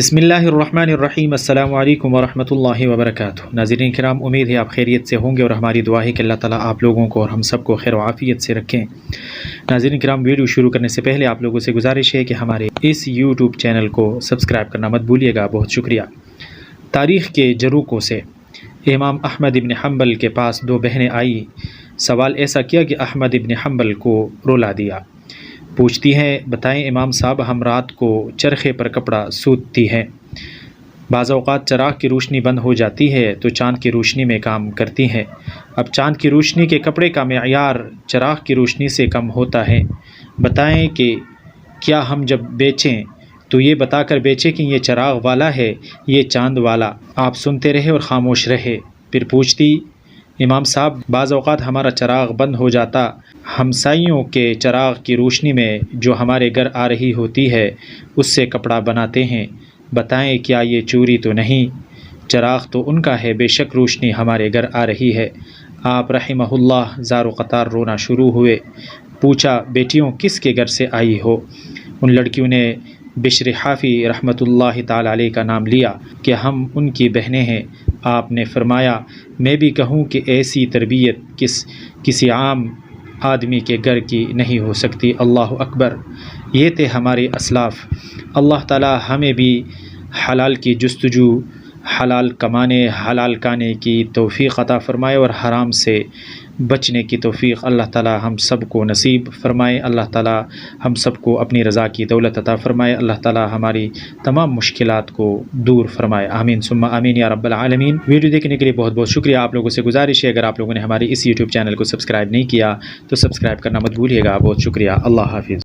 بسم اللہ الرحمن الرحیم۔ السلام علیکم ورحمۃ اللہ وبرکاتہ۔ ناظرین کرام، امید ہے آپ خیریت سے ہوں گے اور ہماری دعا ہے کہ اللہ تعالیٰ آپ لوگوں کو اور ہم سب کو خیر و عافیت سے رکھیں۔ ناظرین کرام، ویڈیو شروع کرنے سے پہلے آپ لوگوں سے گزارش ہے کہ ہمارے اس یوٹیوب چینل کو سبسکرائب کرنا مت بھولیے گا، بہت شکریہ۔ تاریخ کے جروکوں سے امام احمد ابن حنبل کے پاس دو بہنیں آئی، سوال ایسا کیا کہ احمد ابن حنبل کو رلا دیا۔ پوچھتی ہیں، بتائیں امام صاحب، ہم رات کو چرخے پر کپڑا سوتتی ہیں، بعض اوقات چراغ کی روشنی بند ہو جاتی ہے تو چاند کی روشنی میں کام کرتی ہیں۔ اب چاند کی روشنی کے کپڑے کا معیار چراغ کی روشنی سے کم ہوتا ہے، بتائیں کہ کیا ہم جب بیچیں تو یہ بتا کر بیچیں کہ یہ چراغ والا ہے، یہ چاند والا؟ آپ سنتے رہے اور خاموش رہے۔ پھر پوچھتی، امام صاحب، بعض اوقات ہمارا چراغ بند ہو جاتا، ہمسائیوں کے چراغ کی روشنی میں جو ہمارے گھر آ رہی ہوتی ہے اس سے کپڑا بناتے ہیں، بتائیں کیا یہ چوری تو نہیں؟ چراغ تو ان کا ہے، بے شک روشنی ہمارے گھر آ رہی ہے۔ آپ رحمہ اللہ زار و قطار رونا شروع ہوئے۔ پوچھا، بیٹیوں کس کے گھر سے آئی ہو؟ ان لڑکیوں نے بشر حافی رحمۃ اللہ تعالی علیہ کا نام لیا کہ ہم ان کی بہنیں ہیں۔ آپ نے فرمایا، میں بھی کہوں کہ ایسی تربیت کسی عام آدمی کے گھر کی نہیں ہو سکتی۔ اللہ اکبر! یہ تھے ہمارے اسلاف۔ اللہ تعالی ہمیں بھی حلال کی جستجو، حلال کمانے، حلال کھانے کی توفیق عطا فرمائے اور حرام سے بچنے کی توفیق اللہ تعالی ہم سب کو نصیب فرمائے۔ اللہ تعالی ہم سب کو اپنی رضا کی دولت عطا فرمائے۔ اللہ تعالی ہماری تمام مشکلات کو دور فرمائے، آمین ثم آمین یا رب العالمین۔ ویڈیو دیکھنے کے لیے بہت بہت شکریہ۔ آپ لوگوں سے گزارش ہے، اگر آپ لوگوں نے ہمارے اس یوٹیوب چینل کو سبسکرائب نہیں کیا تو سبسکرائب کرنا مت بھولیے گا، بہت شکریہ۔ اللہ حافظ۔